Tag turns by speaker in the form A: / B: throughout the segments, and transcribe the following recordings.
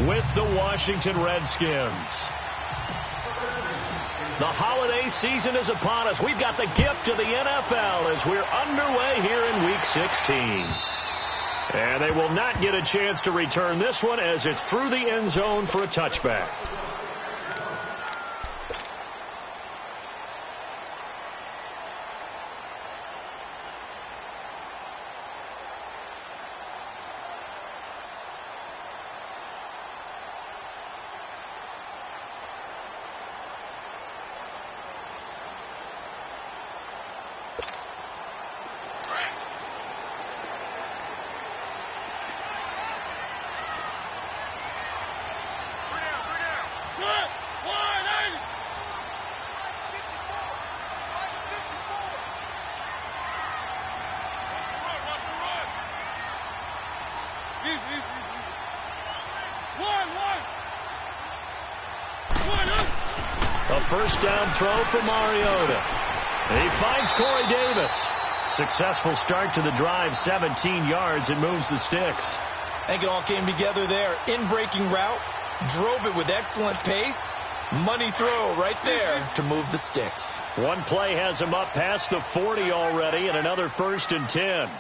A: with the Washington Redskins. The holiday season is upon us. We've got the gift of the NFL as we're underway here in Week 16. And they will not get a chance to return this one as it's through the end zone for a touchback. A first down throw for Mariota. He finds Corey Davis. Successful start to the drive, 17 yards, and moves the sticks.
B: I think it all came together there. In-breaking route, drove it with excellent pace. Money throw right there to move the sticks.
A: One play has him up past the 40 already, and another 1st and 10.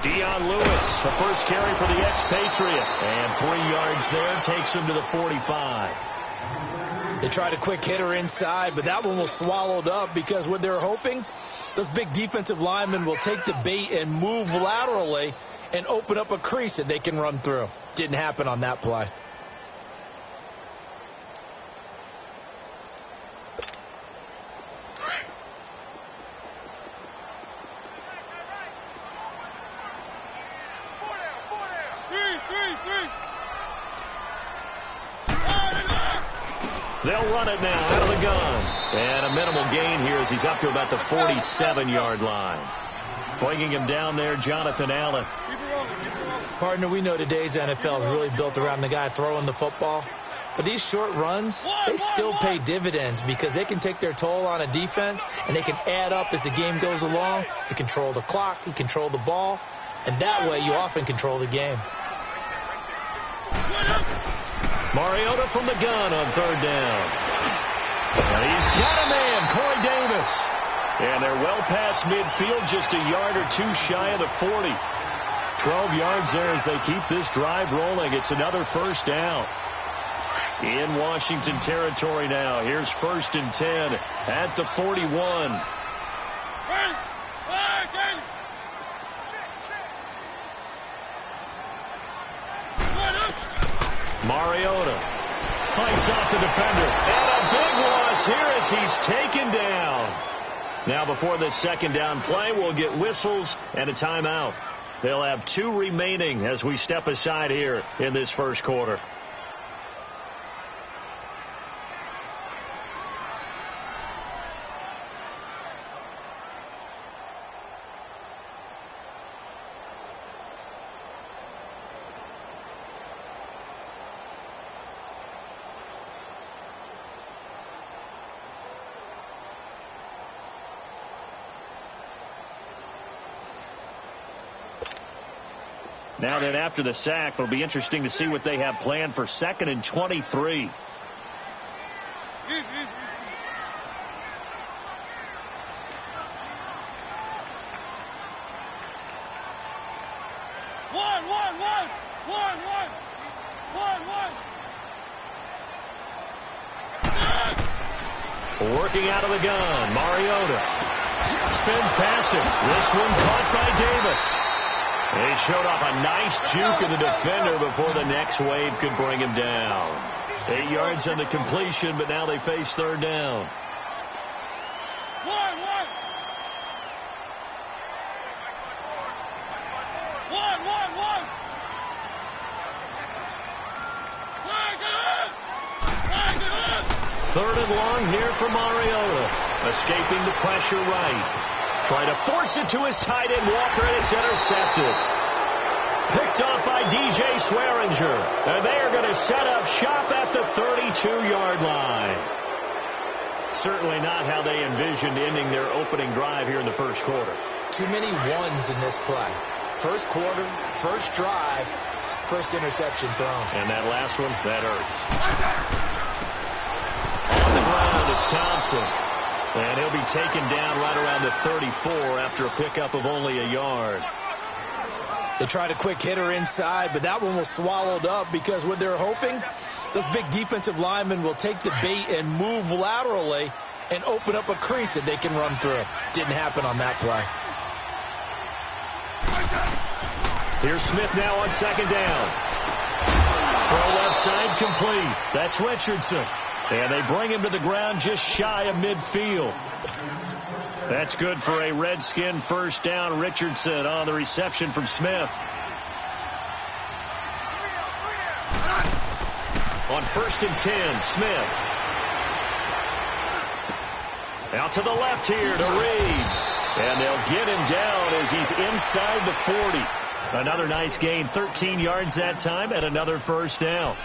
A: Dion Lewis, the first carry for the expatriate. And 3 yards there, takes him to the 45.
B: They tried a quick hitter inside, but that one was swallowed up because what they're hoping, those big defensive linemen will take the bait and move laterally and open up a crease that they can run through. Didn't happen on that play.
A: They'll run it now out of the gun. And a minimal gain here as he's up to about the 47-yard line. Bringing him down there, Jonathan Allen.
B: Partner, we know today's NFL is really built around the guy throwing the football. But these short runs, they still pay dividends because they can take their toll on a defense and they can add up as the game goes along. You control the clock, you control the ball, and that way you often control the game.
A: Mariota from the gun on 3rd down. And he's got a man, Corey Davis. And they're well past midfield, just a yard or two shy of the 40. 12 yards there as they keep this drive rolling. It's another 1st down. In Washington territory now. Here's 1st and 10 at the 41. Mariota fights off the defender. And a big loss here as he's taken down. Now before this 2nd down play, we'll get whistles and a timeout. They'll have 2 remaining as we step aside here in this 1st quarter. Now then, after the sack, it'll be interesting to see what they have planned for 2nd and 23. Working out of the gun, Mariota spins past him. This one caught by Davis. He showed off a nice juke of the defender before the next wave could bring him down. 8 yards on the completion, but now they face 3rd down. Third and long here for Mariota. Escaping the pressure right. Trying to force it to his tight end, Walker, and it's intercepted. Picked off by DJ Swearinger. And they are going to set up shop at the 32-yard line. certainly not how they envisioned ending their opening drive here in the first quarter.
B: Too many ones in this play. First quarter, first drive, first interception thrown.
A: And that last one, that hurts. On the ground, it's Thompson. And he'll be taken down right around the 34 after a pickup of only a yard.
B: They tried a quick hitter inside, but that one was swallowed up because what they're hoping, those big defensive linemen will take the bait and move laterally and open up a crease that they can run through. Didn't happen on that play.
A: Here's Smith now on second down. Throw left side complete. That's Richardson. And they bring him to the ground just shy of midfield. That's good for a Redskin first down. Richardson on the reception from Smith. On 1st and 10, Smith. Out to the left here to Reed. And they'll get him down as he's inside the 40. Another nice gain, 13 yards that time, and another first down.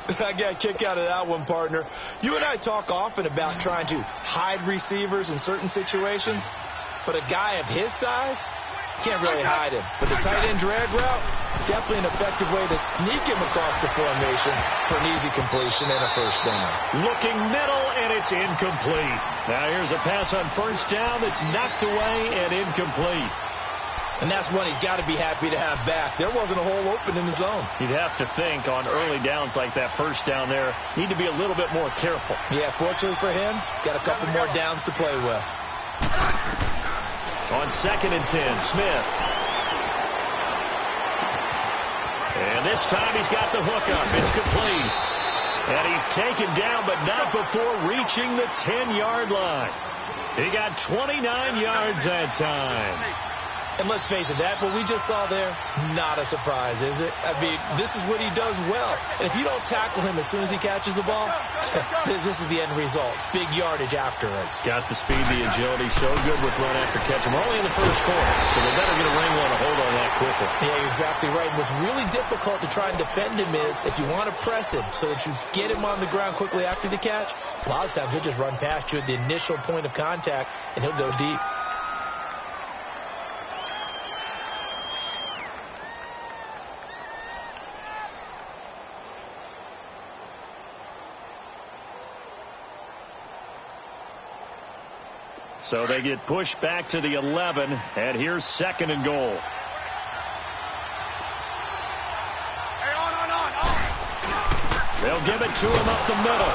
B: I got a kick out of that one, partner. You and I talk often about trying to hide receivers in certain situations, but a guy of his size, can't really hide him. But the tight end drag route, definitely an effective way to sneak him across the formation for an easy completion and a first down.
A: Looking middle, and it's incomplete. Now here's a pass on first down that's knocked away and incomplete.
B: And that's one he's got to be happy to have back. There wasn't a hole open in the zone.
A: You'd have to think on early downs like that first down there, need to be a little bit more careful.
B: Yeah, fortunately for him, got a couple more downs to play with.
A: On 2nd and 10, Smith. And this time he's got the hookup. It's complete. And he's taken down, but not before reaching the 10-yard line. He got 29 yards that time.
B: And let's face it, that what we just saw there, not a surprise, is it? I mean, this is what he does well. And if you don't tackle him as soon as he catches the ball, this is the end result. Big yardage afterwards.
A: Got the speed, the agility, so good with run after catch. We're only in the first quarter, so they better get a wrangle and a hold on that quickly.
B: Yeah, you're exactly right. What's really difficult to try and defend him is if you want to press him so that you get him on the ground quickly after the catch, a lot of times he'll just run past you at the initial point of contact, and he'll go deep.
A: So they get pushed back to the 11, and here's 2nd and goal. They'll give it to him up the middle,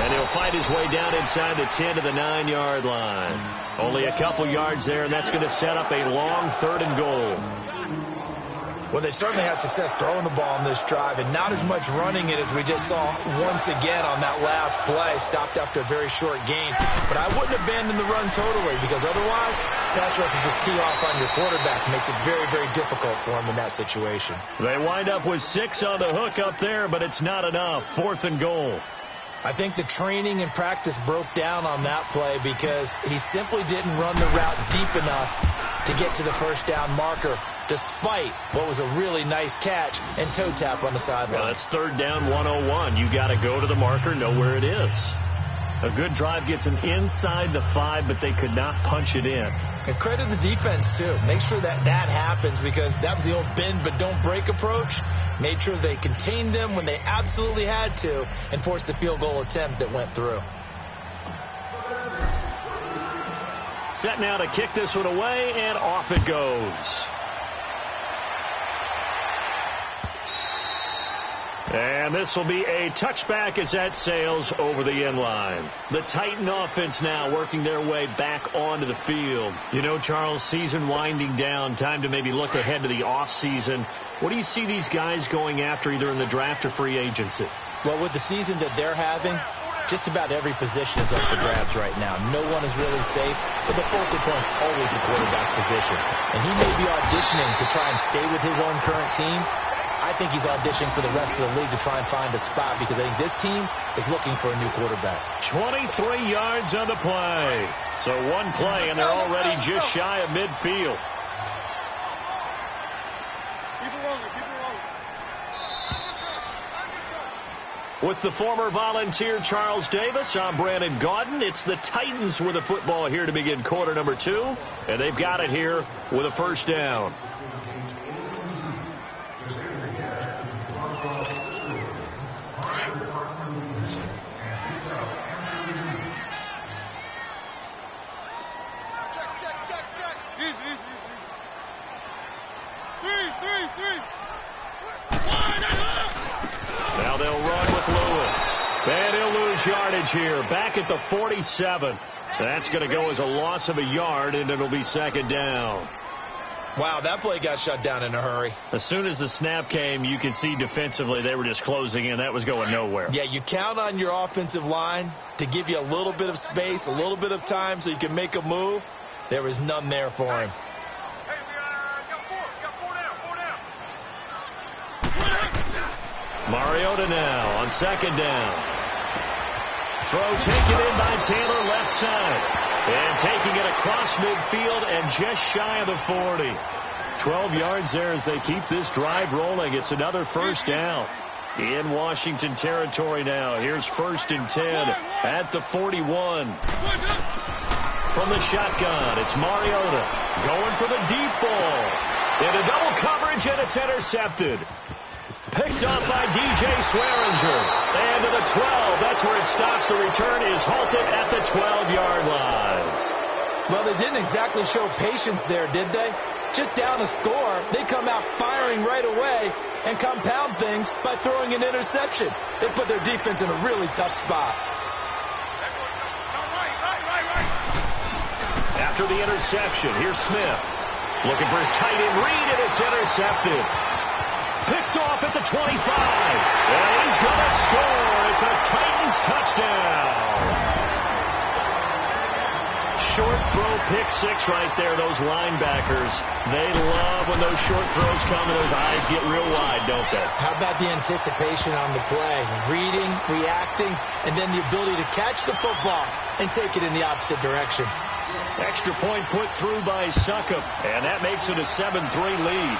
A: and he'll fight his way down inside the 10 to the 9-yard line. Only a couple yards there, and that's going to set up a long 3rd and goal.
B: Well, they certainly had success throwing the ball on this drive, and not as much running it as we just saw once again on that last play. Stopped after a very short gain. But I wouldn't abandon the run totally, because otherwise, pass rushes just tee off on your quarterback. It makes it very, very difficult for him in that situation.
A: They wind up with 6 on the hook up there, but it's not enough. 4th and goal.
B: I think the training and practice broke down on that play because he simply didn't run the route deep enough to get to the first down marker, despite what was a really nice catch and toe tap on the sideline.
A: Well, that's 3rd down 101. You got to go to the marker, know where it is. A good drive gets them inside the 5, but they could not punch it in.
B: And credit the defense, too. Make sure that that happens, because that was the old bend but don't break approach. Made sure they contained them when they absolutely had to and forced the field goal attempt that went through.
A: Set now to kick this one away, and off it goes. And this will be a touchback as that sails over the end line. The Titan offense now working their way back onto the field. You know, Charles, season winding down, time to maybe look ahead to the offseason. What do you see these guys going after either in the draft or free agency?
B: Well, with the season that they're having, just about every position is up for grabs right now. No one is really safe, but the focal point's always the quarterback position. And he may be auditioning to try and stay with his own current team. I think he's auditioning for the rest of the league to try and find a spot, because I think this team is looking for a new quarterback.
A: 23 yards on the play. So one play, and they're already just shy of midfield. With the former Volunteer Charles Davis, I'm Brandon Gaudin. It's the Titans with the football here to begin quarter number 2, and they've got it here with a first down. Now they'll run with Lewis. And he'll lose yardage here. Back at the 47. That's going to go as a loss of a yard, and it'll be second down.
B: Wow, that play got shut down in a hurry.
A: As soon as the snap came, you can see defensively they were just closing in. That was going nowhere.
B: Yeah, you count on your offensive line to give you a little bit of space, a little bit of time so you can make a move. There was none there for him.
A: Mariota now on second down. Throw taken in by Taylor left side. And taking it across midfield and just shy of the 40. 12 yards there as they keep this drive rolling. It's another first down. In Washington territory now. Here's 1st and 10 at the 41. From the shotgun, it's Mariota going for the deep ball. Into double coverage, and it's intercepted. Picked off by DJ Swearinger. And to the 12. That's where it stops. The return is halted at the 12-yard line.
B: Well, they didn't exactly show patience there, did they? Just down a score, they come out firing right away and compound things by throwing an interception. They put their defense in a really tough spot.
A: After the interception, here's Smith. Looking for his tight end read, and it's intercepted. Picked off at the 25. And he's going to score. It's a Titans touchdown. Short throw, pick 6 right there. Those linebackers, they love when those short throws come and those eyes get real wide, don't they?
B: How about the anticipation on the play? Reading, reacting, and then the ability to catch the football and take it in the opposite direction.
A: Extra point put through by Succop, and that makes it a 7-3 lead.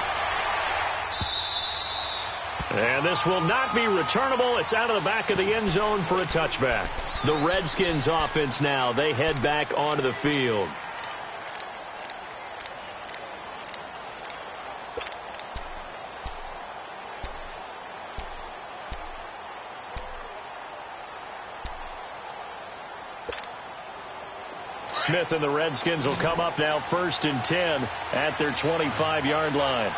A: And this will not be returnable. It's out of the back of the end zone for a touchback. The Redskins offense now, they head back onto the field. Smith and the Redskins will come up now 1st and 10 at their 25-yard line.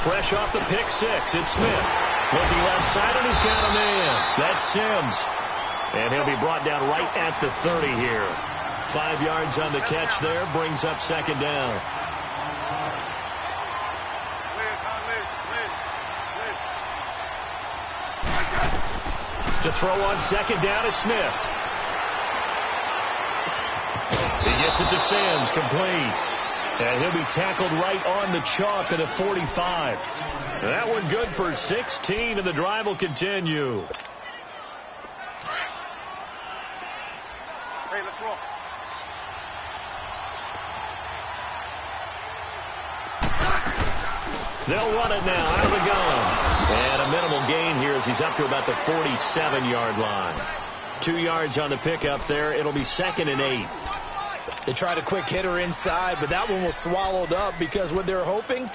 A: Fresh off the pick 6, it's Smith. Looking left side, and he's got a man. That's Sims. And he'll be brought down right at the 30 here. 5 yards on the catch there, brings up second down. To throw on second down is Smith. He gets it to Sims, complete. And he'll be tackled right on the chalk at the 45. That one good for 16, and the drive will continue.
C: Hey, let's roll.
A: They'll run it now out of the gun. And a minimal gain here as he's up to about the 47-yard line. 2 yards on the pickup there. It'll be 2nd and 8.
B: They tried a quick hitter inside, but that one was swallowed up because what they're hoping,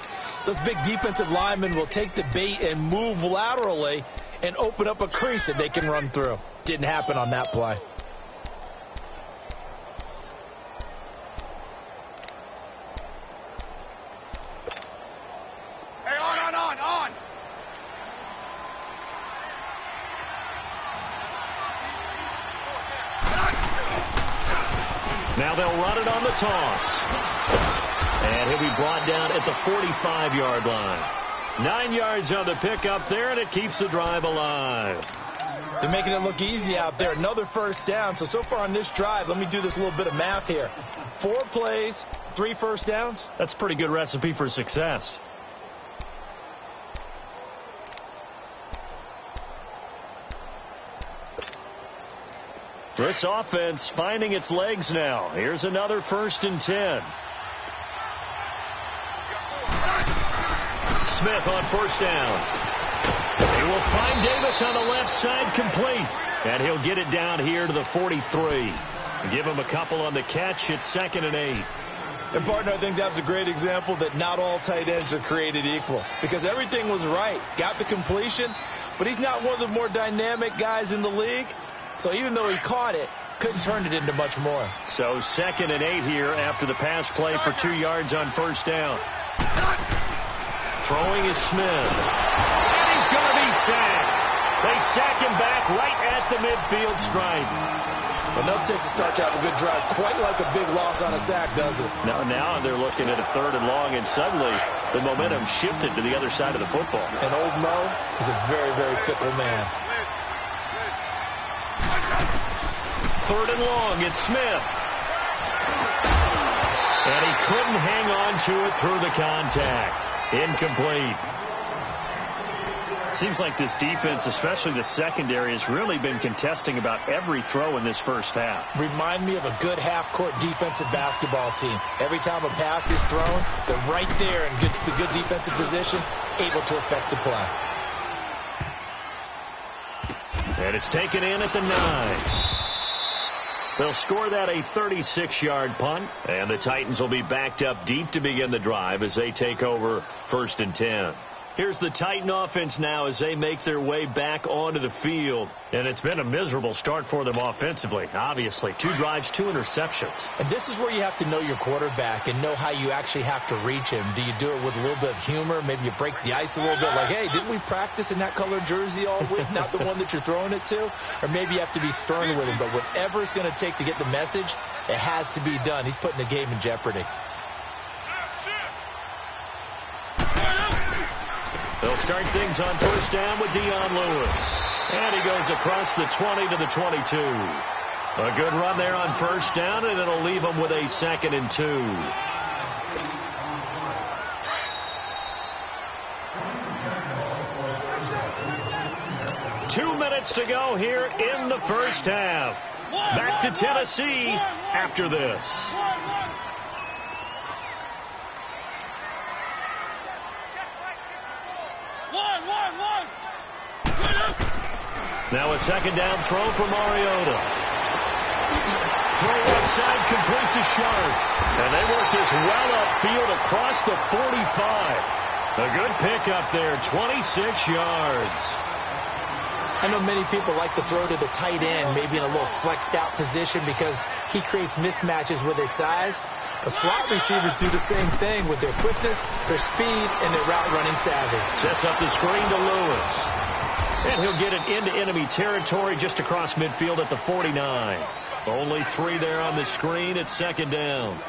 B: those big defensive linemen will take the bait and move laterally and open up a crease that they can run through. Didn't happen on that play.
C: Hey, on.
A: Now they'll run it on the toss. And he'll be brought down at the 45-yard line. 9 yards on the pickup there, and it keeps the drive alive.
B: They're making it look easy out there. Another first down. So far on this drive, let me do this little bit of math here. 4 plays, 3 first downs.
A: That's a pretty good recipe for success. This offense finding its legs now. Here's another 1st and 10. Smith on 1st down. He will find Davis on the left side, complete. And he'll get it down here to the 43. Give him a couple on the catch. It's 2nd and 8.
B: And, partner, I think that's a great example that not all tight ends are created equal. Because everything was right. Got the completion, but he's not one of the more dynamic guys in the league. So even though he caught it, couldn't turn it into much more.
A: So 2nd and 8 here after the pass play for 2 yards on first down. Throwing is Smith. And he's going to be sacked. They sack him back right at the midfield stripe.
B: Well, no takes to start to have a good drive. Quite like a big loss on a sack, does it?
A: Now they're looking at a 3rd and long, and suddenly the momentum shifted to the other side of the football.
B: And old Mo is a very, very fickle man.
A: 3rd and long, it's Smith. And he couldn't hang on to it through the contact. Incomplete. Seems like this defense, especially the secondary, has really been contesting about every throw in this first half.
B: Remind me of a good half-court defensive basketball team. Every time a pass is thrown, they're right there in good defensive position, able to affect the play.
A: And it's taken in at the 9. They'll score that a 36-yard punt, and the Titans will be backed up deep to begin the drive as they take over 1st and 10. Here's the Titan offense now as they make their way back onto the field. And it's been a miserable start for them offensively, obviously. 2 drives, 2 interceptions.
B: And this is where you have to know your quarterback and know how you actually have to reach him. Do you do it with a little bit of humor? Maybe you break the ice a little bit like, hey, didn't we practice in that colored jersey all week? Not the one that you're throwing it to? Or maybe you have to be stern with him. But whatever it's going to take to get the message, it has to be done. He's putting the game in jeopardy.
A: They'll start things on first down with Dion Lewis. And he goes across the 20 to the 22. A good run there on first down, and it'll leave him with a 2nd and 2. Two minutes to go here in the first half. Back to Tennessee after this. Now a 2nd down throw for Mariota. Throw left side, complete to Sharp. And they work this well upfield across the 45. A good pickup there, 26 yards.
B: I know many people like to throw to the tight end, maybe in a little flexed out position because he creates mismatches with his size. But slot receivers do the same thing with their quickness, their speed, and their route running savvy.
A: Sets up the screen to Lewis. And he'll get it into enemy territory just across midfield at the 49. Only 3 there on the screen. It's 2nd down.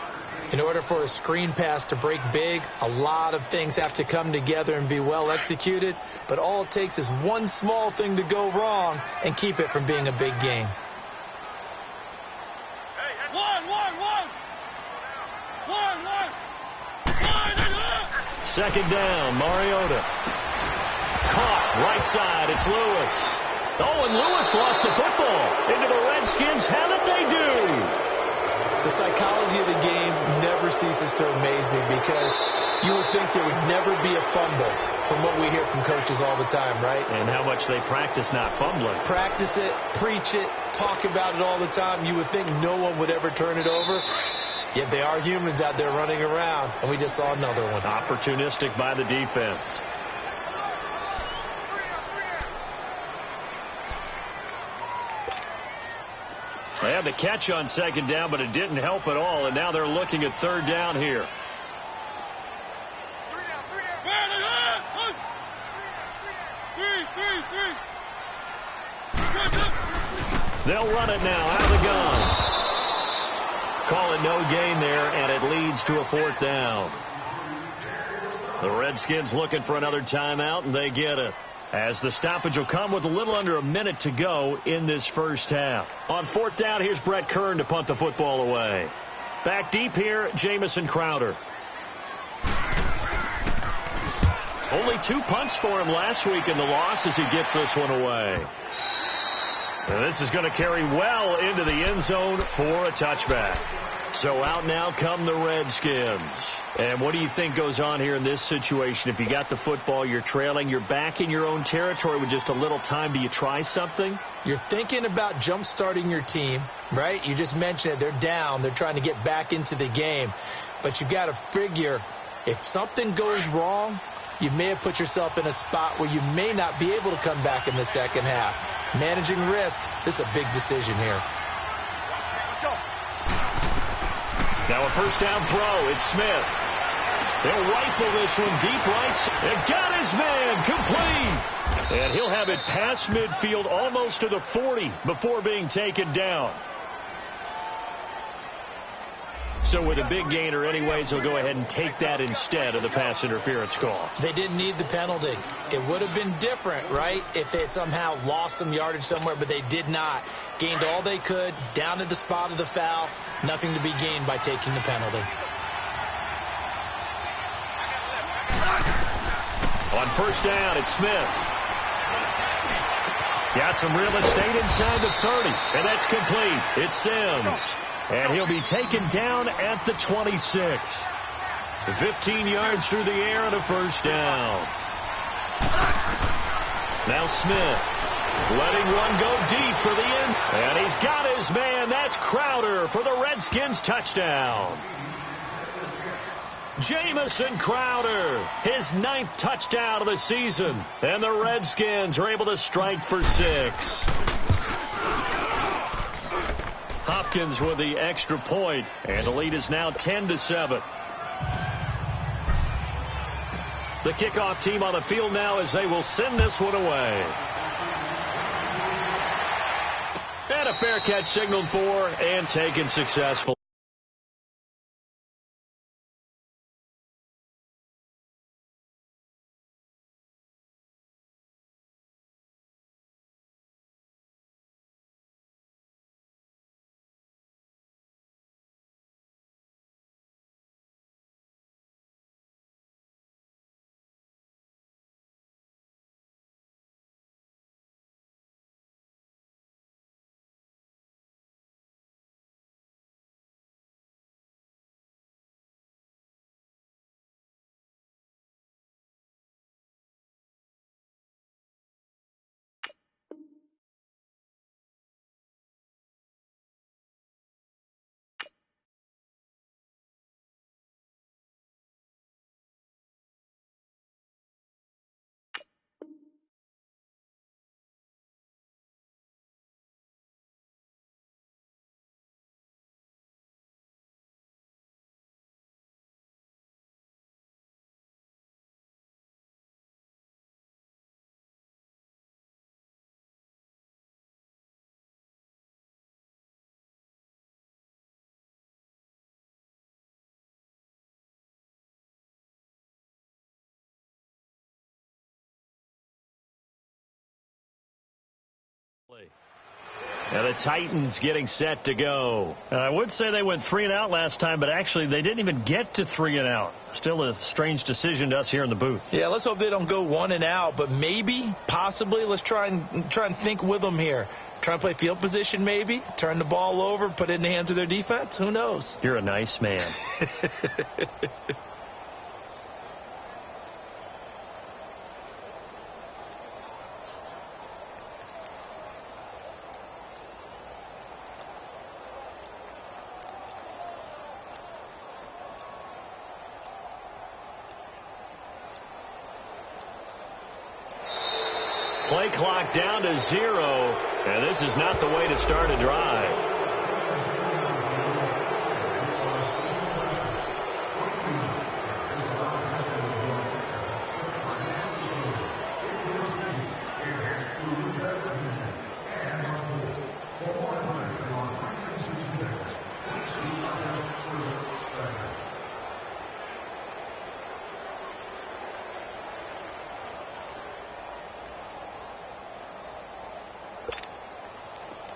B: In order for a screen pass to break big, a lot of things have to come together and be well executed. But all it takes is one small thing to go wrong and keep it from being a big game.
A: Second down, Mariota. Caught, right side, it's Lewis. Oh, and Lewis lost the football into the Redskins. How did they do?
B: The psychology of the game never ceases to amaze me because you would think there would never be a fumble from what we hear from coaches all the time, right?
A: And how much they practice not fumbling.
B: Practice it, preach it, talk about it all the time. You would think no one would ever turn it over. Yet they are humans out there running around, and we just saw another one.
A: Opportunistic by the defense. They had the catch on 2nd down, but it didn't help at all, and now they're looking at 3rd down here. They'll run it now out of the gun. Call it no gain there, and it leads to a 4th down. The Redskins looking for another timeout, and they get it. As the stoppage will come with a little under a minute to go in this first half. On 4th down, here's Brett Kern to punt the football away. Back deep here, Jamison Crowder. Only 2 punts for him last week in the loss as he gets this one away. And this is going to carry well into the end zone for a touchback. So out now come the Redskins. And what do you think goes on here in this situation? If you got the football, you're trailing, you're back in your own territory with just a little time. Do you try something?
B: You're thinking about jump-starting your team, right? You just mentioned it. They're down. They're trying to get back into the game. But you got to figure if something goes wrong, you may have put yourself in a spot where you may not be able to come back in the second half. Managing risk, this is a big decision here.
A: Now a first down throw. It's Smith. They'll rifle this one deep right. They got his man complete. And he'll have it past midfield almost to the 40 before being taken down. So with a big gainer anyways, he'll go ahead and take that instead of the pass interference call.
B: They didn't need the penalty. It would have been different, right, if they had somehow lost some yardage somewhere, but they did not. Gained all they could, down to the spot of the foul. Nothing to be gained by taking the penalty.
A: On first down, it's Smith. Got some real estate inside the 30, and that's complete. It's Sims. And he'll be taken down at the 26. 15 yards through the air and a first down. Now Smith letting one go deep for the end. And he's got his man. That's Crowder for the Redskins touchdown. Jamison Crowder, his 9th touchdown of the season. And the Redskins are able to strike for 6. Hopkins with the extra point, and the lead is now 10-7. The kickoff team on the field now as they will send this one away. And a fair catch signaled for and taken successful. Now the Titans getting set to go. I would say they went 3 and out last time, but actually they didn't even get to 3 and out. Still a strange decision to us here in the booth.
B: Yeah, let's hope they don't go 1 and out, but maybe, possibly, let's try and think with them here. Try and play field position maybe, turn the ball over, put it in the hands of their defense. Who knows?
A: You're a nice man. Play clock down to 0, and this is not the way to start a drive.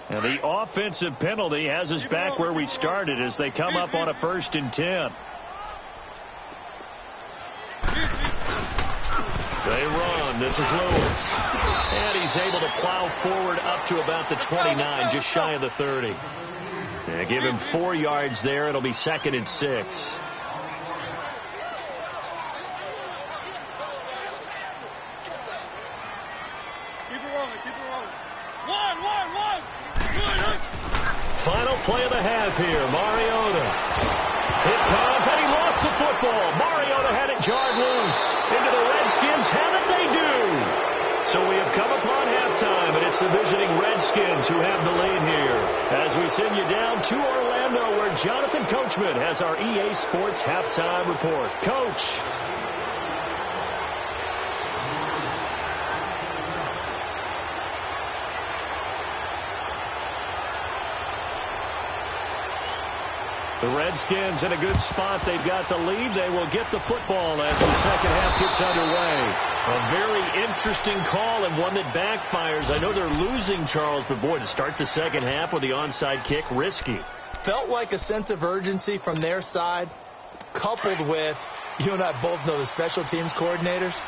A: And the offensive penalty has us back where we started as they come up on a 1st and 10. They run. This is Lewis. And he's able to plow forward up to about the 29, just shy of the 30. Yeah, give him 4 yards there. It'll be 2nd and 6. Final play of the half here. Mariota. It comes, and he lost the football. Mariota had it jarred loose. Into the Redskins. Haven't they do? So we have come upon halftime, and it's the visiting Redskins who have the lead here. As we send you down to Orlando, where Jonathan Coachman has our EA Sports halftime report. Coach. The Redskins in a good spot. They've got the lead. They will get the football as the second half gets underway. A very interesting call and one that backfires. I know they're losing, Charles, but boy, to start the second half with the onside kick, risky.
B: Felt like a sense of urgency from their side, coupled with, you and I both know the special teams coordinators.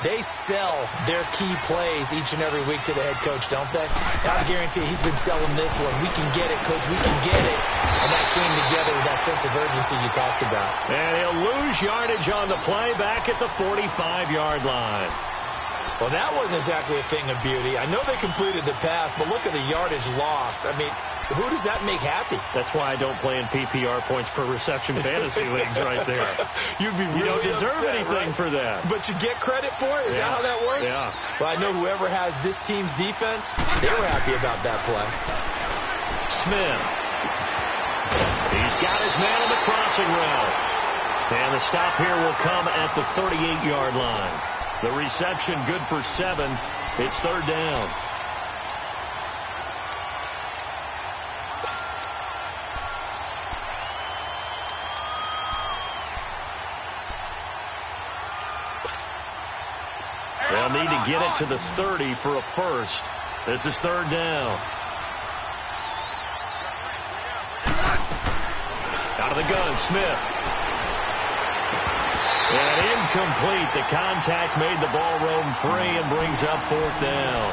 B: They sell their key plays each and every week to the head coach, don't they? I guarantee he's been selling this one. We can get it, coach. We can get it. And that came together with that sense of urgency you talked about.
A: And he'll lose yardage on the play back at the 45-yard line.
B: Well, that wasn't exactly a thing of beauty. I know they completed the pass, but look at the yardage lost. I mean, who does that make happy?
A: That's why I don't play in PPR points per reception fantasy leagues right there.
B: You don't
A: deserve
B: upset,
A: anything
B: right?
A: for that.
B: But you get credit for it? Is that how that works?
A: Yeah.
B: Well, I know whoever has this team's defense, they were happy about that play.
A: Smith. He's got his man on the crossing route. And the stop here will come at the 38-yard line. The reception good for 7. It's 3rd down. They'll need to get it to the 30 for a first. This is 3rd down. Out of the gun, Smith. And incomplete. The contact made the ball roam free and brings up 4th down.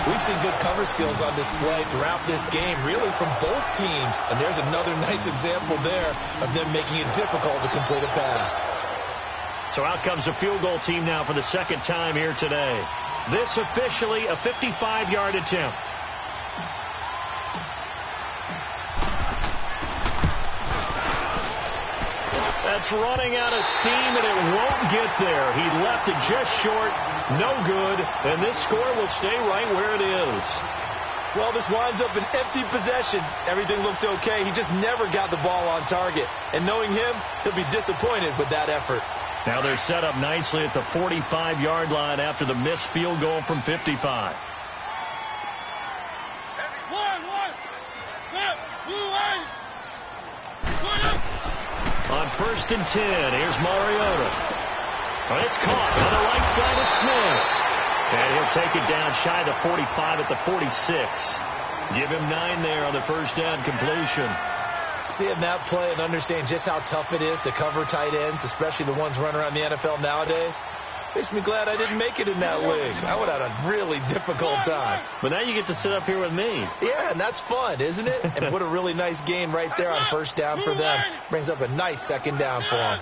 B: We've seen good cover skills on display throughout this game, really from both teams. And there's another nice example there of them making it difficult to complete a pass.
A: So out comes the field goal team now for the second time here today. This officially a 55-yard attempt. That's running out of steam, and it won't get there. He left it just short, no good, and this score will stay right where it is.
B: Well, this winds up an empty possession. Everything looked okay. He just never got the ball on target. And knowing him, he'll be disappointed with that effort.
A: Now they're set up nicely at the 45-yard line after the missed field goal from 55. On 1st and 10, here's Mariota. Well, it's caught on the right side of Smith. And he'll take it down shy of the 45 at the 46. Give him 9 there on the first down completion.
B: Seeing that play and understanding just how tough it is to cover tight ends, especially the ones running around the NFL nowadays, makes me glad I didn't make it in that league. I would have had a really difficult time.
A: But now you get to sit up here with me.
B: Yeah, and that's fun, isn't it? And what a really nice game right there on first down for them. Brings up a nice second down for them.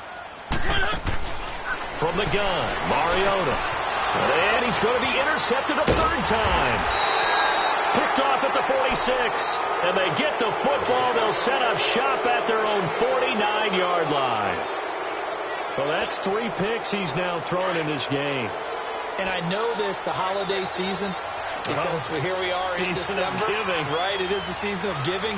A: From the gun, Mariota. And he's going to be intercepted a 3rd time. Picked off at the 46. And they get the football. They'll set up shop at their own 49-yard line. So that's 3 picks he's now thrown in this game.
B: And I know this, the holiday season, because here we are in December. Right, it is the season of giving.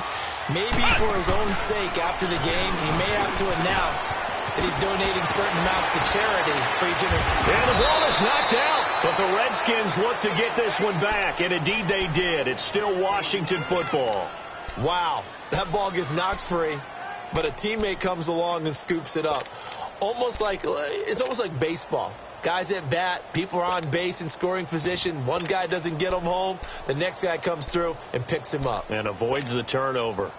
B: Maybe for his own sake after the game, he may have to announce that he's donating certain amounts to charity for each of his.
A: And the ball is knocked out. But the Redskins look to get this one back, and indeed they did. It's still Washington football.
B: Wow, that ball gets knocked free, but a teammate comes along and scoops it up. It's almost like baseball. Guys at bat, people are on base in scoring position. One guy doesn't get him home. The next guy comes through and picks him up.
A: And avoids the turnover.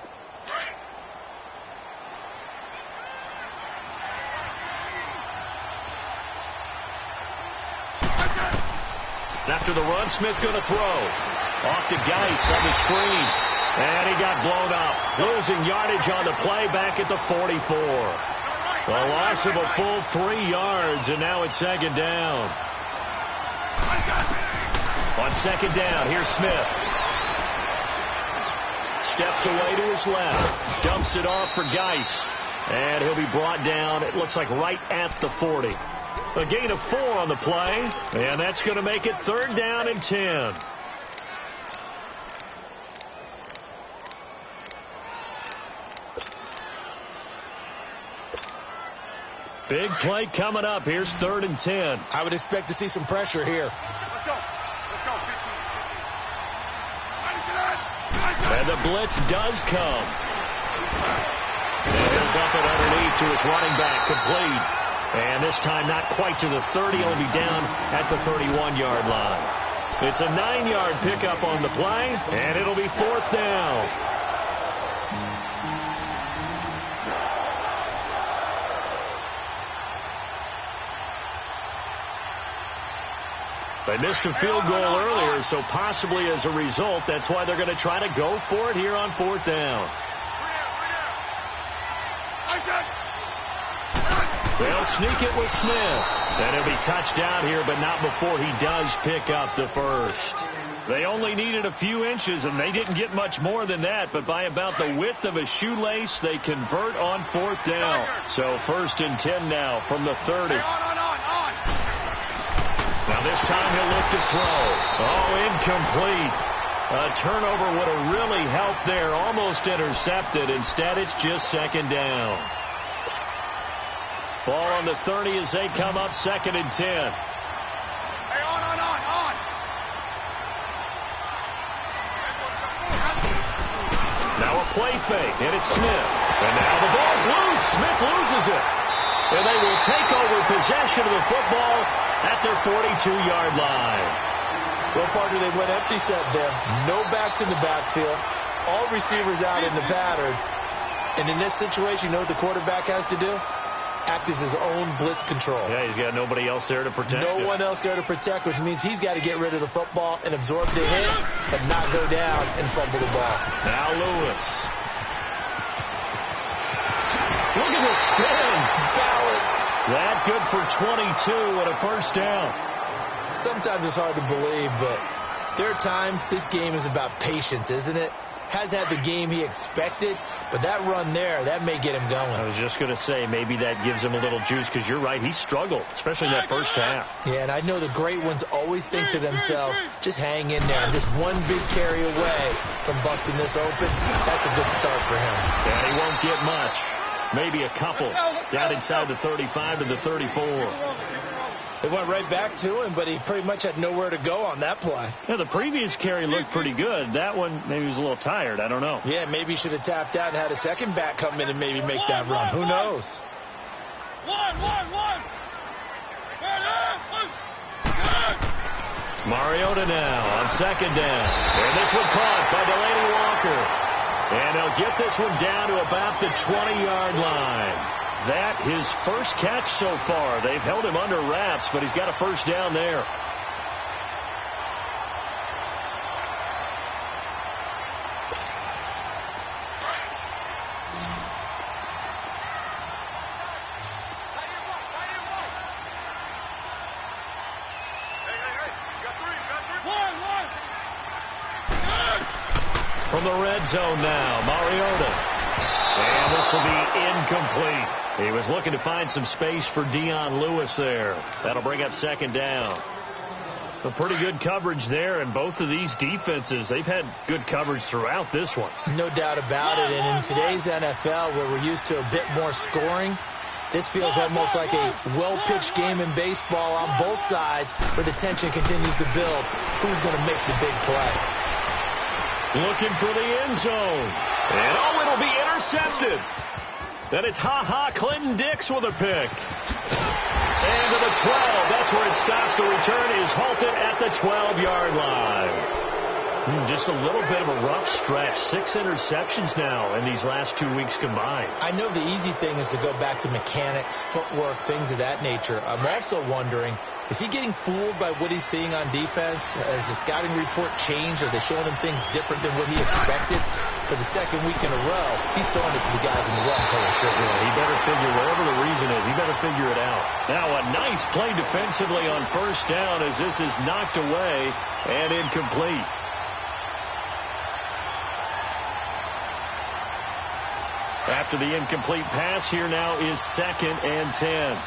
A: After the run, Smith going to throw. Off to Geis on the screen. And he got blown up, losing yardage on the play back at the 44. A loss of a full 3 yards, and now it's second down. On second down, here's Smith. Steps away to his left, dumps it off for Geis, and he'll be brought down, it looks like right at the 40. A gain of 4 on the play, and that's going to make it third down and 10. Big play coming up. Here's third and 10.
B: I would expect to see some pressure here.
C: Let's go.
A: And the blitz does come. And he'll dump it underneath to his running back, complete. And this time not quite to the 30. He'll be down at the 31-yard line. It's a 9-yard pickup on the play, and it'll be fourth down. They missed a field goal earlier, so possibly as a result, that's why they're going to try to go for it here on fourth down. They'll sneak it with Smith. And he'll be touched down here, but not before he does pick up the first. They only needed a few inches, and they didn't get much more than that, but by about the width of a shoelace, they convert on fourth down. So first and 10 now from the 30. Now this time he'll look to throw. Oh, incomplete. A turnover would have really helped there. Almost intercepted. Instead, it's just second down. Ball on the 30 as they come up second and 10.
C: Hey, on.
A: Now a play fake, and it's Smith. And now the ball's loose. Smith loses it. And they will take over possession of the football at their 42-yard line.
B: Well, partner, they went empty set there. No backs in the backfield. All receivers out in the pattern. And in this situation, you know what the quarterback has to do? Act as his own blitz control.
A: Yeah, he's got nobody else there to protect him.
B: No one else there to protect, which means he's got to get rid of the football and absorb the hit, but not go down and fumble the ball.
A: Now Lewis. Look at the spin.
B: Balance.
A: That good for 22 and a first down.
B: Sometimes it's hard to believe, but there are times this game is about patience, isn't it? Has had the game he expected, but that run there, that may get him going.
A: I was just going to say, maybe that gives him a little juice, because you're right, he struggled, especially in that first half.
B: Yeah, and I know the great ones always think to themselves, just hang in there. Just one big carry away from busting this open. That's a good start for him.
A: Yeah, he won't get much. Maybe a couple down inside the 35 to the 34.
B: It went right back to him, but he pretty much had nowhere to go on that play.
A: Yeah, the previous carry looked pretty good. That one, maybe he was a little tired. I don't know.
B: Yeah, maybe he should have tapped out and had a second back come in and maybe make that run. Who knows?
A: Mariota now on second down. And this one caught by Delaney Walker. And they'll get this one down to about the 20-yard line. That his first catch so far. They've held him under wraps, but he's got a first down there. From the red zone now, Mariota. And this will be incomplete. He was looking to find some space for Dion Lewis there. That'll bring up second down. A pretty good coverage there, and both of these defenses, they've had good coverage throughout this one.
B: No doubt about it, and in today's NFL, where we're used to a bit more scoring, this feels almost like a well-pitched game in baseball on both sides, where the tension continues to build. Who's going to make the big play?
A: Looking for the end zone. And oh, it'll be intercepted. Then it's Clinton Dix with a pick. And to the 12. That's where it stops. The return is halted at the 12-yard line. Just a little bit of a rough stretch. 6 interceptions now in these last 2 weeks combined.
B: I know the easy thing is to go back to mechanics, footwork, things of that nature. I'm also wondering, is he getting fooled by what he's seeing on defense? Has the scouting report changed? Are they showing him things different than what he expected? For the second week in a row, he's throwing it to the guys in the wrong color shirt.
A: He better figure, whatever the reason is, he better figure it out. Now a nice play defensively on first down as this is knocked away and incomplete. After the incomplete pass, here now is 2nd and 10.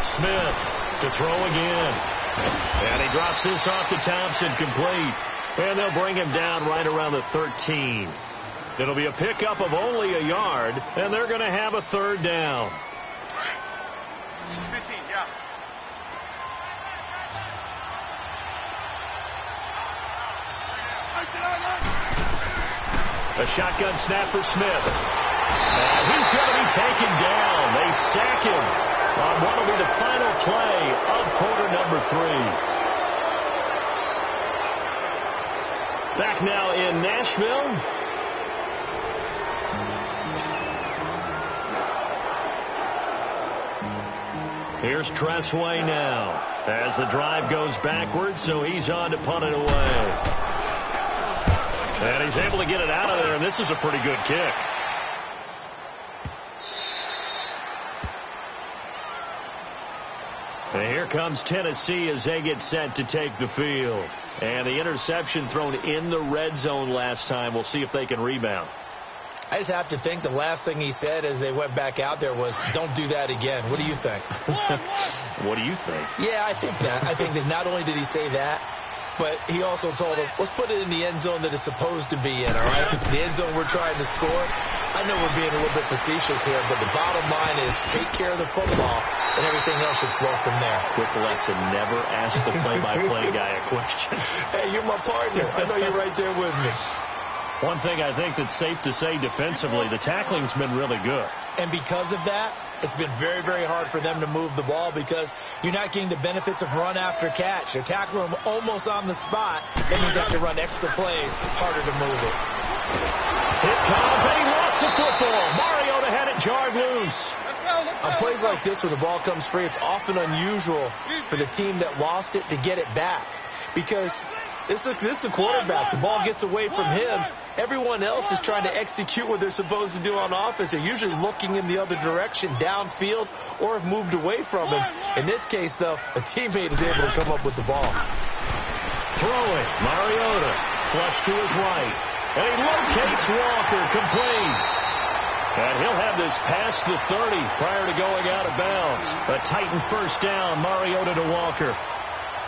A: Smith to throw again. And he drops this off to Thompson, complete. And they'll bring him down right around the 13. It'll be a pickup of only a yard, and they're going to have a 3rd down.
C: 15, yeah.
A: A shotgun snap for Smith. And he's going to be taken down. They sack him on what will be the final play of quarter number 3. Back now in Nashville. Here's Tressway now as the drive goes backwards, so he's on to punt it away. And he's able to get it out of there, and this is a pretty good kick. And here comes Tennessee as they get set to take the field. And the interception thrown in the red zone last time. We'll see if they can rebound.
B: I just have to think the last thing he said as they went back out there was, don't do that again. What do you think?
A: What do you think?
B: Yeah, I think that. I think that not only did he say that, but he also told him, let's put it in the end zone that it's supposed to be in, all right? The end zone we're trying to score. I know we're being a little bit facetious here, but the bottom line is take care of the football, and everything else should flow from there.
A: Quick lesson, never ask the play-by-play guy a question.
B: Hey, you're my partner. I know you're right there with me.
A: One thing I think that's safe to say defensively, the tackling's been really good.
B: And because of that, it's been very, very hard for them to move the ball because you're not getting the benefits of run after catch. You're tackling them almost on the spot. That means you have to run extra plays, harder to move it.
A: Here comes, and he lost the football. Mariota had it jarred loose.
B: On plays like this where the ball comes free, it's often unusual for the team that lost it to get it back because this is the quarterback. The ball gets away from him. Everyone else is trying to execute what they're supposed to do on offense. They're usually looking in the other direction, downfield, or have moved away from him. In this case, though, a teammate is able to come up with the ball.
A: Throwing, Mariota, flush to his right. And he locates Walker, complete. And he'll have this past the 30 prior to going out of bounds. A Titan first down, Mariota to Walker.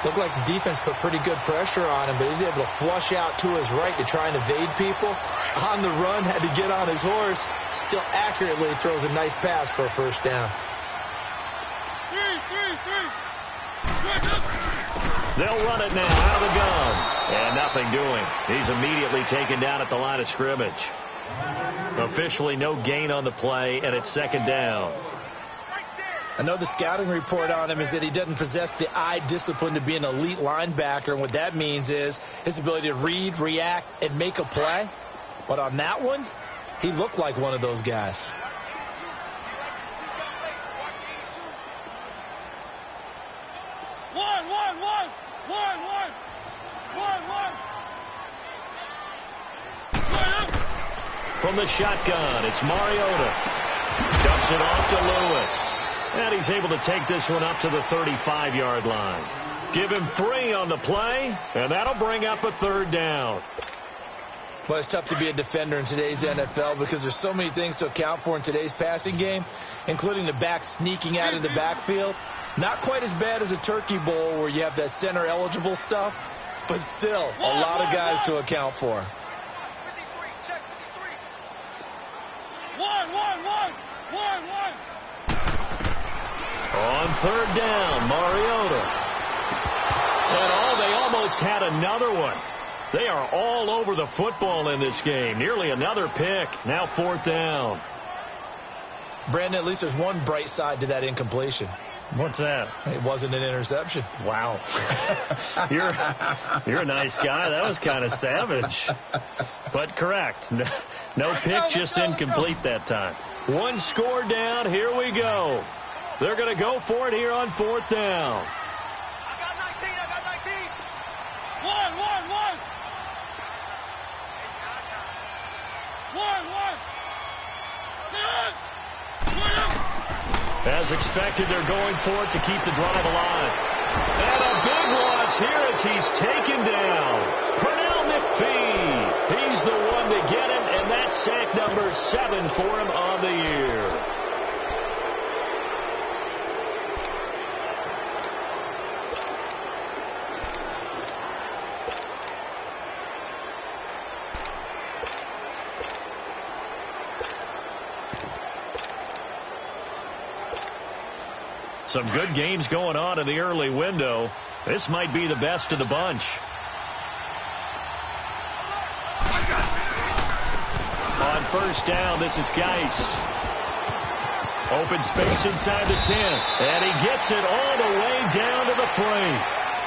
B: Looked like the defense put pretty good pressure on him, but he's able to flush out to his right to try and evade people. On the run, had to get on his horse. Still accurately throws a nice pass for a first down.
A: They'll run it now out of the gun. And nothing doing. He's immediately taken down at the line of scrimmage. Officially no gain on the play, and it's 2nd down.
B: I know the scouting report on him is that he doesn't possess the eye discipline to be an elite linebacker. And what that means is his ability to read, react, and make a play. But on that one, he looked like one of those guys.
A: From the shotgun, it's Mariota. Dumps it off to Lewis. And he's able to take this one up to the 35-yard line. Give him 3 on the play, and that'll bring up a 3rd down.
B: Well, it's tough to be a defender in today's NFL because there's so many things to account for in today's passing game, including the back sneaking out of the backfield. Not quite as bad as a turkey bowl where you have that center-eligible stuff, but still a lot of guys to account for.
A: On 3rd down, Mariota. And they almost had another one. They are all over the football in this game. Nearly another pick. Now 4th down.
B: Brandon, at least there's one bright side to that incompletion.
A: What's that?
B: It wasn't an interception.
A: Wow. You're a nice guy. That was kind of savage. But correct. No pick, just incomplete that time. One score down. Here we go. They're going to go for it here on 4th down.
C: I got 19.
D: One.
A: As expected, they're going for it to keep the drive alive. And a big loss here as he's taken down. Pernell McPhee. He's the one to get him, and that's sack number 7 for him on the year. Some good games going on in the early window. This might be the best of the bunch. On 1st down, this is Geis. Open space inside the 10. And he gets it all the way down to the 3.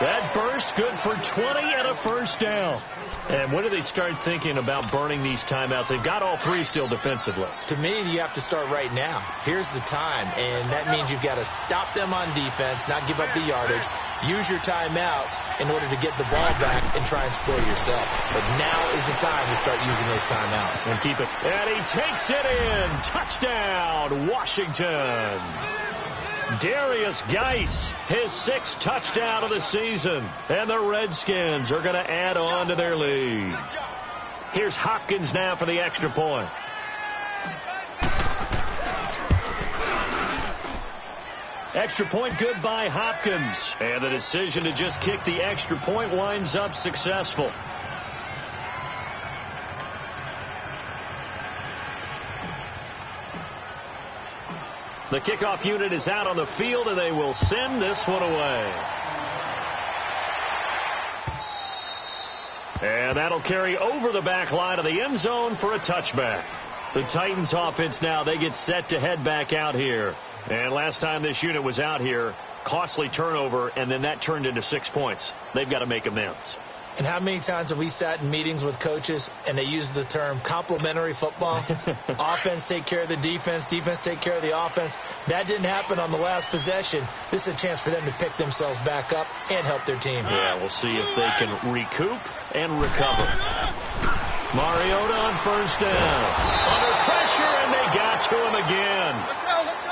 A: That burst good for 20 and a 1st down. And when do they start thinking about burning these timeouts? They've got all 3 still defensively.
B: To me, you have to start right now. Here's the time, and that means you've got to stop them on defense, not give up the yardage, use your timeouts in order to get the ball back and try and score yourself. But now is the time to start using those timeouts.
A: And keep it. And he takes it in. Touchdown, Washington. Darius Geis, his 6th touchdown of the season. And the Redskins are going to add on to their lead. Here's Hopkins now for the extra point. Extra point good by Hopkins. And the decision to just kick the extra point winds up successful. The kickoff unit is out on the field, and they will send this one away. And that'll carry over the back line of the end zone for a touchback. The Titans offense now, they get set to head back out here. And last time this unit was out here, costly turnover, and then that turned into 6 points. They've got to make amends.
B: And how many times have we sat in meetings with coaches and they use the term complementary football? Offense take care of the defense, defense take care of the offense. That didn't happen on the last possession. This is a chance for them to pick themselves back up and help their team.
A: Yeah, we'll see if they can recoup and recover. Mariota on 1st down. Under pressure, and they got to him again.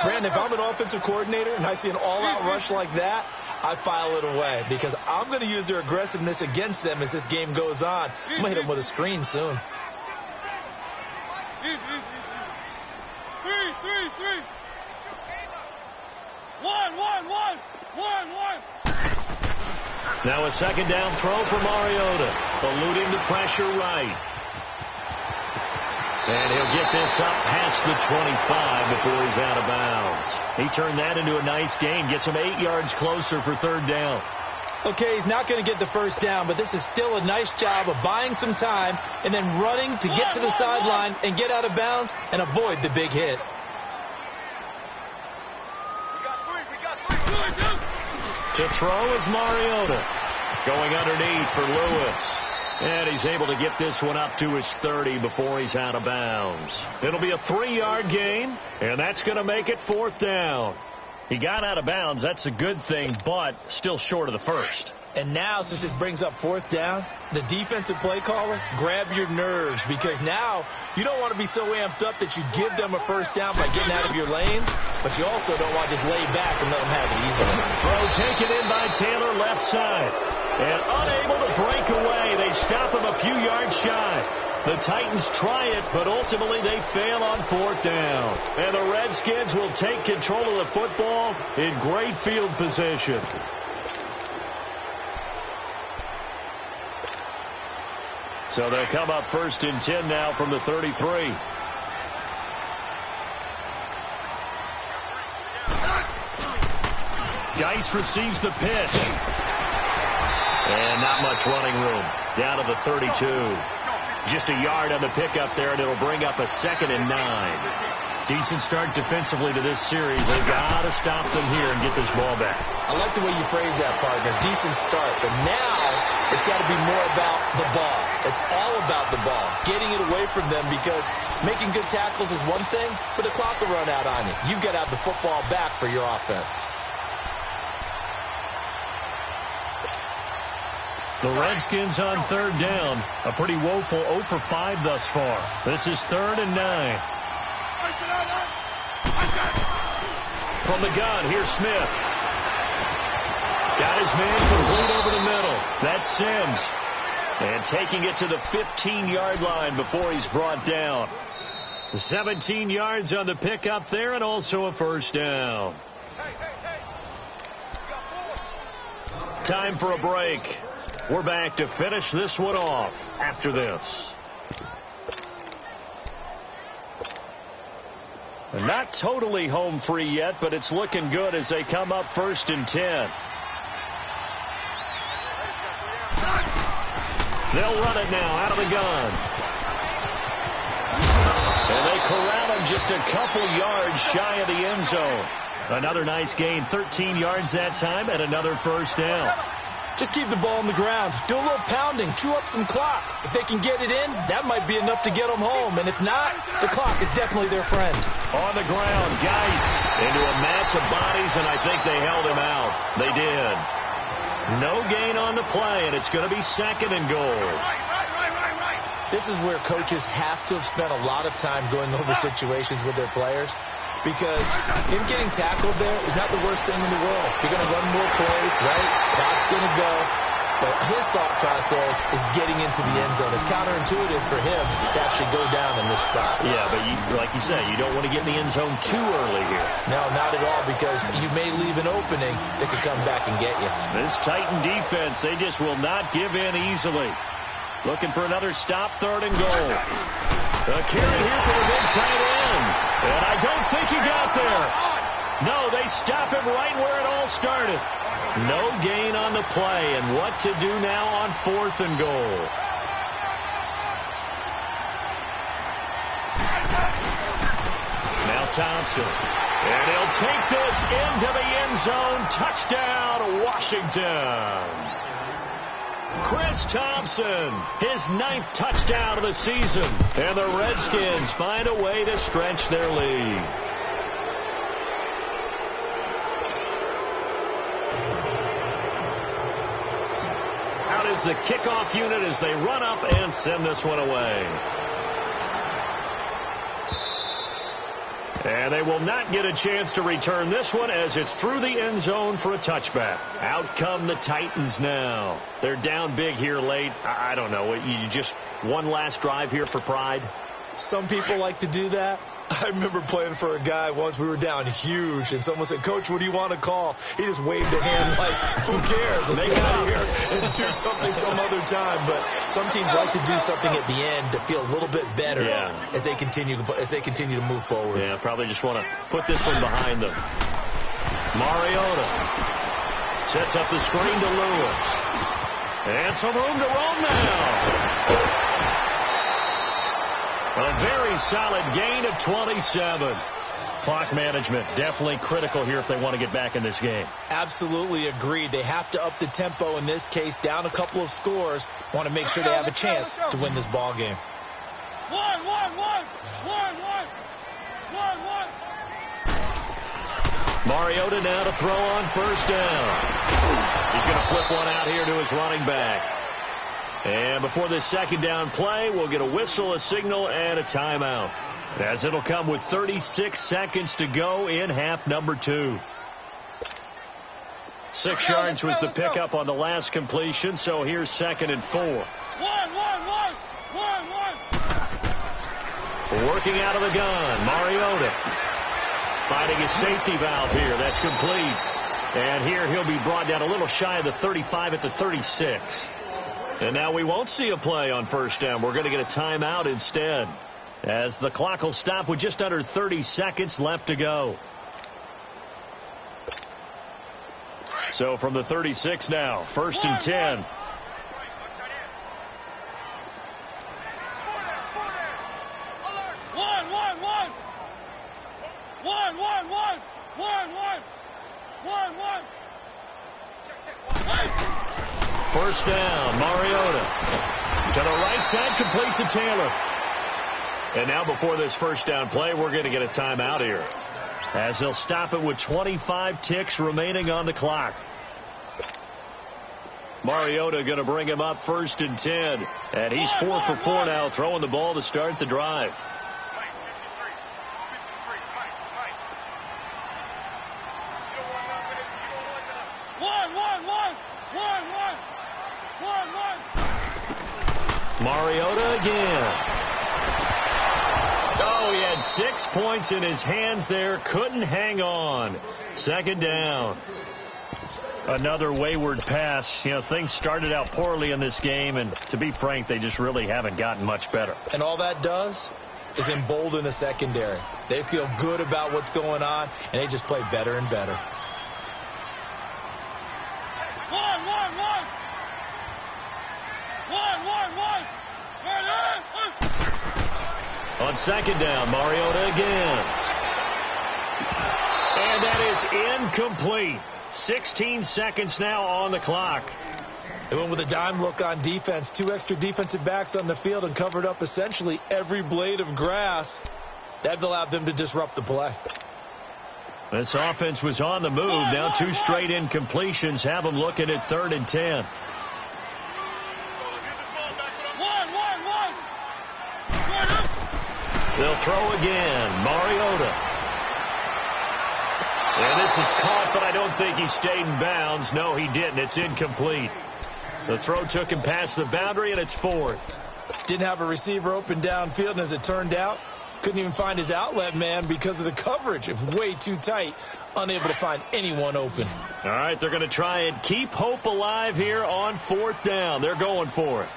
B: Brandon, if I'm an offensive coordinator and I see an all-out rush like that, I file it away because I'm going to use their aggressiveness against them as this game goes on. I'm going to hit them with a screen soon.
D: Three. One.
A: Now a 2nd down throw for Mariota. Eluding the pressure right. And he'll get this up past the 25 before he's out of bounds. He turned that into a nice gain. Gets him 8 yards closer for 3rd down.
B: Okay, he's not going to get the 1st down, but this is still a nice job of buying some time and then running to get to the sideline and get out of bounds and avoid the big hit.
C: We got 3.
A: To throw is Mariota. Going underneath for Lewis. And he's able to get this one up to his 30 before he's out of bounds. It'll be a 3-yard gain, and that's going to make it 4th down. He got out of bounds. That's a good thing, but still short of the 1st.
B: And now, since this brings up 4th down, the defensive play caller, grab your nerves because now you don't want to be so amped up that you give them a 1st down by getting out of your lanes, but you also don't want to just lay back and let them have it easily.
A: Throw taken in by Taylor left side. And unable to break away. They stop him a few yards shy. The Titans try it, but ultimately they fail on 4th down. And the Redskins will take control of the football in great field position. So they'll come up 1st and 10 now from the 33. Geis receives the pitch. And not much running room. Down to the 32. Just a yard on the pickup there, and it'll bring up a 2nd and 9. Decent start defensively to this series. They've got to stop them here and get this ball back.
B: I like the way you phrase that, partner. Decent start. But now it's got to be more about the ball. It's all about the ball. Getting it away from them, because making good tackles is one thing, but the clock will run out on you. You've got to have the football back for your offense.
A: The Redskins on third down. A pretty woeful 0 for 5 thus far. This is 3rd and 9. From the gun, here's Smith. Got his man complete over the middle. That's Sims. And taking it to the 15-yard line before he's brought down. 17 yards on the pickup there, and also a first down. Time for a break. We're back to finish this one off after this. Not totally home free yet, but it's looking good as they come up 1st and 10. They'll run it now out of the gun. And they corral him just a couple yards shy of the end zone. Another nice gain, 13 yards that time, and another first down.
B: Just keep the ball on the ground. Do a little pounding. Chew up some clock. If they can get it in, that might be enough to get them home. And if not, the clock is definitely their friend.
A: On the ground, Geis into a mass of bodies, and I think they held him out. They did. No gain on the play, and it's going to be 2nd and goal.
B: This is where coaches have to have spent a lot of time going over situations with their players, because him getting tackled there is not the worst thing in the world. You're going to run more plays, right? Clock's going to go. But his thought process is getting into the end zone. It's counterintuitive for him to actually go down in this spot.
A: Yeah, but like you said, you don't want to get in the end zone too early here.
B: No, not at all, because you may leave an opening that could come back and get you.
A: This Titan defense, they just will not give in easily. Looking for another stop, 3rd and goal. A carry here for the big tight end. And I don't think he got there. No, they stop him right where it all started. No gain on the play, and what to do now on 4th and goal. Now Thompson. And he'll take this into the end zone. Touchdown, Washington. Chris Thompson, his 9th touchdown of the season. And the Redskins find a way to stretch their lead. Out is the kickoff unit as they run up and send this one away. And they will not get a chance to return this one as it's through the end zone for a touchback. Out come the Titans now. They're down big here late. I don't know. You just one last drive here for pride?
B: Some people like to do that. I remember playing for a guy once. We were down huge, and someone said, "Coach, what do you want to call?" He just waved a hand like, "Who cares? Let's get out of here and do something some other time." But some teams like to do something at the end to feel a little bit better as they continue to move forward.
A: Yeah, probably just want to put this one behind them. Mariota sets up the screen to Lewis, and some room to roam now. A very solid gain of 27. Clock management definitely critical here if they want to get back in this game.
B: Absolutely agreed. They have to up the tempo in this case, down a couple of scores. Want to make sure they have a chance to win this ball game.
D: One.
A: Mariota now to throw on 1st down. He's going to flip one out here to his running back. And before this 2nd down play, we'll get a whistle, a signal, and a timeout, as it'll come with 36 seconds to go in half number 2. 6 yards was the pickup on the last completion, so here's 2nd and 4.
D: One.
A: Working out of the gun, Mariota finding his safety valve here. That's complete. And here he'll be brought down a little shy of the 35 at the 36. And now we won't see a play on 1st down. We're going to get a timeout instead, as the clock will stop with just under 30 seconds left to go. So from the 36 now, 1st and 10.
D: One.
A: First down, Mariota. To the right side, complete to Taylor. And now before this first down play, we're going to get a timeout here, as they'll stop it with 25 ticks remaining on the clock. Mariota going to bring him up 1st and 10. And he's 4 for 4 now, throwing the ball to start the drive. Mariota again. Oh, he had 6 points in his hands there. Couldn't hang on. 2nd down. Another wayward pass. You know, things started out poorly in this game, and to be frank, they just really haven't gotten much better.
B: And all that does is embolden the secondary. They feel good about what's going on, and they just play better and better. On 2nd down, Mariota again. And that is incomplete. 16 seconds now on the clock. They went with a dime look on defense. 2 extra defensive backs on the field and covered up essentially every blade of grass. That allowed them to disrupt the play.
A: This offense was on the move. Now 2 straight incompletions have them looking at 3rd and 10. They'll throw again. Mariota. And this is caught, but I don't think he stayed in bounds. No, he didn't. It's incomplete. The throw took him past the boundary, and it's 4th. Didn't have a receiver open downfield, and as it turned out, couldn't even find his outlet man because of the coverage. It was way too tight, unable to find anyone open. All right, they're going to try and keep hope alive here on 4th down. They're going for it.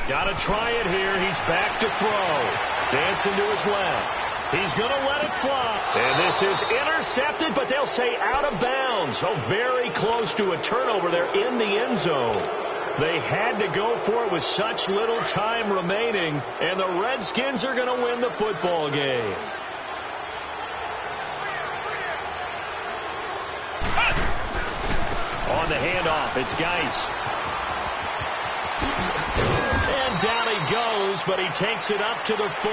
A: Got to try it here. He's back to throw. Dancing to his left. He's going to let it fly. And this is intercepted, but they'll say out of bounds. So very close to a turnover there in the end zone. They had to go for it with such little time remaining, and the Redskins are going to win the football game. On the handoff, it's Geis. And down he goes, but he takes it up to the 40.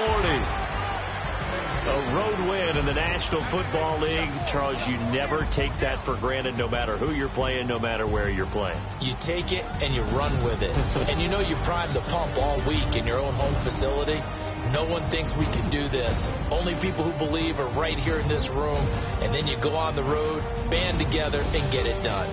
A: A road win in the National Football League. Charles, you never take that for granted, no matter who you're playing, no matter where you're playing. You take it and you run with it. And you know you primed the pump all week in your own home facility. No one thinks we can do this. Only people who believe are right here in this room. And then you go on the road, band together, and get it done.